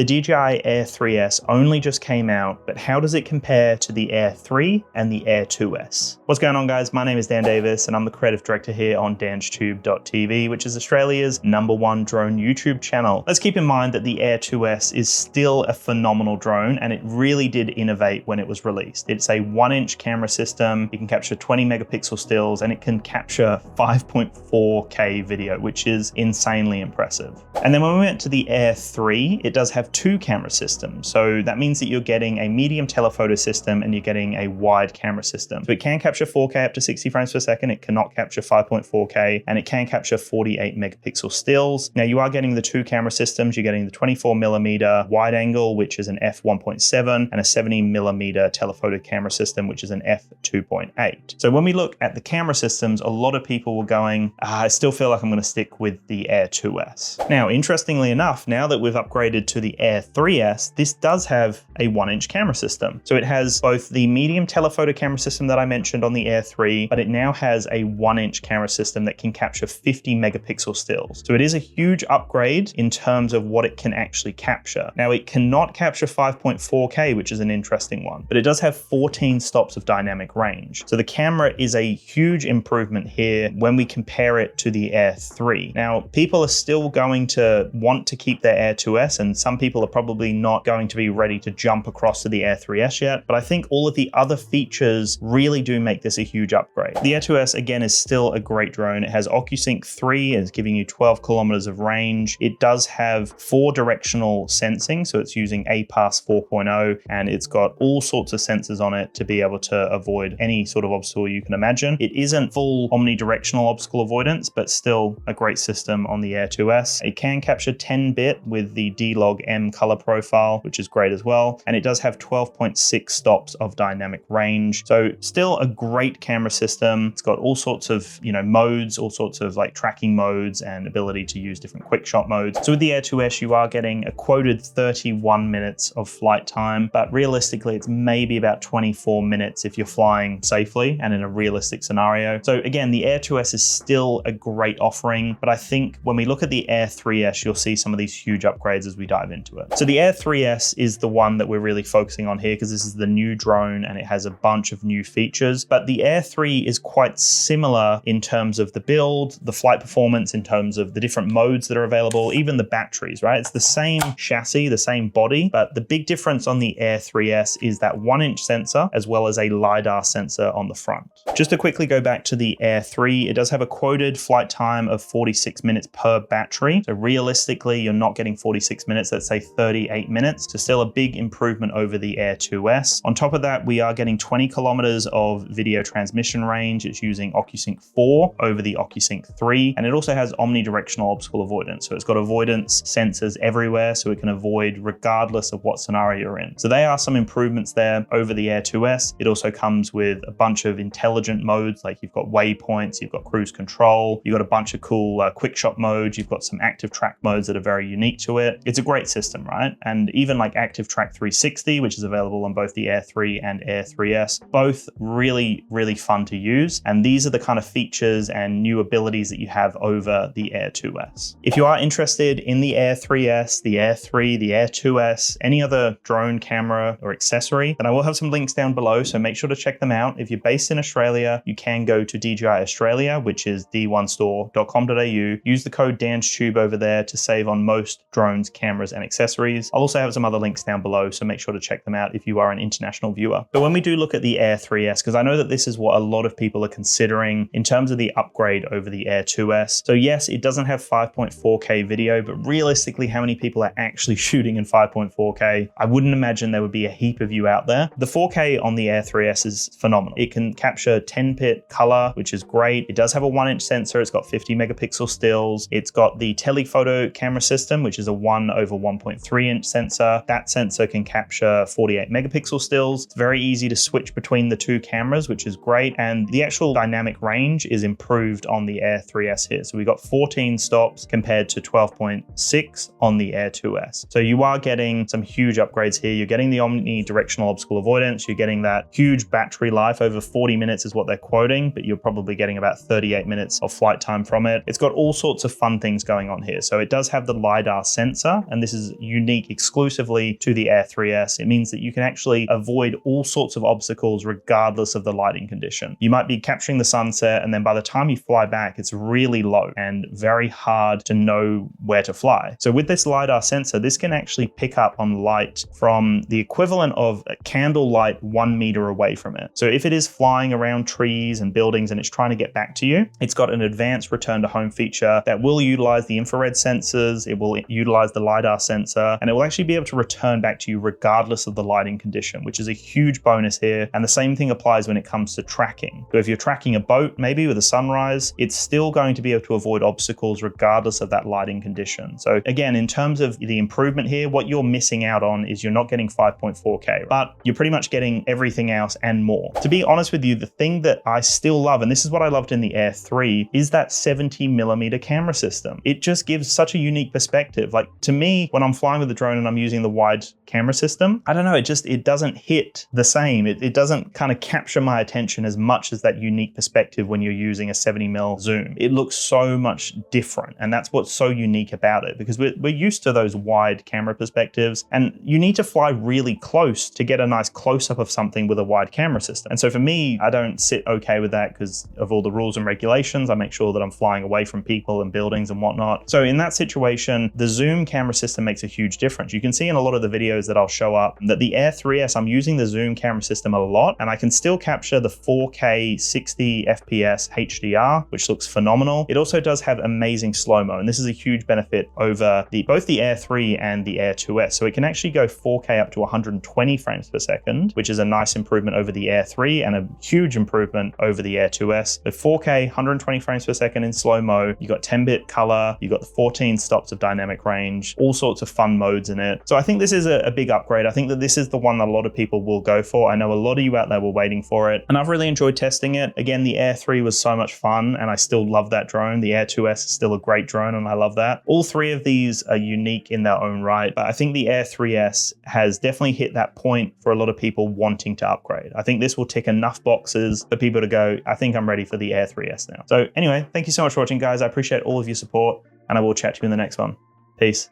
The DJI Air 3S only just came out, but how does it compare to the Air 3 and the Air 2S? What's going on, guys? My name is Dan Davis and I'm the creative director here on DansTube.TV, which is Australia's #1 drone YouTube channel. Let's keep in mind that the Air 2S is still a phenomenal drone and it really did innovate when it was released. It's a 1-inch camera system. It can capture 20 megapixel stills and it can capture 5.4K video, which is insanely impressive. And then when we went to the Air 3, it does have 2 camera systems. So that means that you're getting a medium telephoto system and you're getting a wide camera system. So it can capture 4K up to 60 frames per second. It cannot capture 5.4K and it can capture 48 megapixel stills. Now you are getting the 2 camera systems. You're getting the 24mm wide angle, which is an f1.7, and a 70mm telephoto camera system, which is an f2.8. So when we look at the camera systems, a lot of people were going, I still feel like I'm going to stick with the Air 2S. Now, interestingly enough, now that we've upgraded to the Air 3S, this does have a 1-inch camera system. So it has both the medium telephoto camera system that I mentioned on the Air 3, but it now has a 1-inch camera system that can capture 50 megapixel stills. So it is a huge upgrade in terms of what it can actually capture. Now it cannot capture 5.4K, which is an interesting one, but it does have 14 stops of dynamic range. So the camera is a huge improvement here when we compare it to the Air 3. Now, people are still going to want to keep their Air 2S, and some people are probably not going to be ready to jump across to the Air 3S yet, but I think all of the other features really do make this a huge upgrade. The Air 2S, again, is still a great drone. It has AUSSIES 3, it's giving you 12 kilometers of range. It does have 4 directional sensing, so it's using APAS 4.0, and it's got all sorts of sensors on it to be able to avoid any sort of obstacle you can imagine. It isn't full omnidirectional obstacle avoidance, but still a great system on the Air 2S. It can capture 10-bit with the D-Log-M color profile, which is great as well. And it does have 12.6 stops of dynamic range. So still a great camera system. It's got all sorts of, modes, all sorts of like tracking modes and ability to use different quick shot modes. So with the Air 2S, you are getting a quoted 31 minutes of flight time, but realistically, it's maybe about 24 minutes if you're flying safely and in a realistic scenario. So again, the Air 2S is still a great offering, but I think when we look at the Air 3S, you'll see some of these huge upgrades as we dive into it. So the Air 3S is the one that we're really focusing on here because this is the new drone and it has a bunch of new features, but the Air 3 is quite similar in terms of the build, the flight performance, in terms of the different modes that are available, even the batteries, right? It's the same chassis, the same body, but the big difference on the Air 3S is that 1-inch sensor as well as a LiDAR sensor on the front. Just to quickly go back to the Air 3, it does have a quoted flight time of 46 minutes per battery. So realistically, you're not getting 46 minutes, let's say 38 minutes. So still a big improvement over the Air 2S. On top of that, we are getting 20 kilometers of video transmission range. It's using AUSSIES 4 over the AUSSIES 3. And it also has omnidirectional obstacle avoidance. So it's got avoidance sensors everywhere, so it can avoid regardless of what scenario you're in. So they are some improvements there over the Air 2S. It also comes with a bunch of intelligent modes, like you've got waypoints, you've got cruise control, you've got a bunch of cool quick shot modes, you've got some active track modes that are very unique to it. It's a great system, right? And even like Active Track 360, which is available on both the Air 3 and Air 3S, both really, really fun to use. And these are the kind of features and new abilities that you have over the Air 2S. If you are interested in the Air 3S, the Air 3, the Air 2S, any other drone camera or accessory, then I will have some links down below, so make sure to check them out. If you're based in Australia, you can go to DJI Australia, which is d1store.com.au. Use the code DANSTUBE over there to save on most drones, cameras, and accessories. I'll also have some other links down below, so make sure to check them out if you are an international viewer. But when we do look at the Air 3S, because I know that this is what a lot of people are considering in terms of the upgrade over the Air 2S. So yes, it doesn't have 5.4K video, but realistically, how many people are actually shooting in 5.4K? I wouldn't imagine there would be a heap of you out there. The 4K on the Air 3S is phenomenal. It can capture 10-bit color, which is great. It does have a 1-inch sensor. It's got 50 megapixel stills. It's got the telephoto camera system, which is a 1/1.3-inch sensor. That sensor can capture 48 megapixel stills. It's very easy to switch between the 2 cameras, which is great. And the actual dynamic range is improved on the Air 3S here. So we got 14 stops compared to 12.6 on the Air 2S. So you are getting some huge upgrades here. You're getting the omnidirectional obstacle avoidance. You're getting that huge battery life. Over 40 minutes is what they're quoting, but you're probably getting about 38 minutes of flight time from it. It's got all sorts of fun things going on here. So it does have the LiDAR sensor, and this is is unique exclusively to the Air 3S. It means that you can actually avoid all sorts of obstacles regardless of the lighting condition. You might be capturing the sunset, and then by the time you fly back, it's really low and very hard to know where to fly. So with this LiDAR sensor, this can actually pick up on light from the equivalent of a candle light 1 meter away from it. So if it is flying around trees and buildings and it's trying to get back to you, it's got an advanced return to home feature that will utilize the infrared sensors, it will utilize the LiDAR sensor, and it will actually be able to return back to you regardless of the lighting condition, which is a huge bonus here. And the same thing applies when it comes to tracking. So if you're tracking a boat, maybe with a sunrise, it's still going to be able to avoid obstacles regardless of that lighting condition. So again, in terms of the improvement here, what you're missing out on is you're not getting 5.4K, but you're pretty much getting everything else and more. To be honest with you, the thing that I still love, and this is what I loved in the Air 3, is that 70mm camera system. It just gives such a unique perspective. Like, to me, when I'm flying with the drone and I'm using the wide camera system, I don't know, it doesn't hit the same. It doesn't kind of capture my attention as much as that unique perspective when you're using a 70mm zoom. It looks so much different, and that's what's so unique about it, because we're used to those wide camera perspectives, and you need to fly really close to get a nice close-up of something with a wide camera system. And so for me, I don't sit okay with that because of all the rules and regulations. I make sure that I'm flying away from people and buildings and whatnot. So in that situation, the zoom camera system makes a huge difference. You can see in a lot of the videos that I'll show up that the Air 3S, I'm using the zoom camera system a lot, and I can still capture the 4K 60 FPS HDR, which looks phenomenal. It also does have amazing slow-mo, and this is a huge benefit over both the Air 3 and the Air 2S. So it can actually go 4K up to 120 frames per second, which is a nice improvement over the Air 3 and a huge improvement over the Air 2S. So 4K, 120 frames per second in slow-mo, you got 10-bit color, you got the 14 stops of dynamic range, all sorts of fun modes in it. So I think this is a big upgrade. I think that this is the one that a lot of people will go for. I know a lot of you out there were waiting for it, and I've really enjoyed testing it. Again, the Air 3 was so much fun, and I still love that drone. The Air 2S is still a great drone, and I love that. All three of these are unique in their own right, but I think the Air 3S has definitely hit that point for a lot of people wanting to upgrade. I think this will tick enough boxes for people to go, I think I'm ready for the Air 3S now. So anyway, thank you so much for watching, guys. I appreciate all of your support, and I will chat to you in the next one. Peace.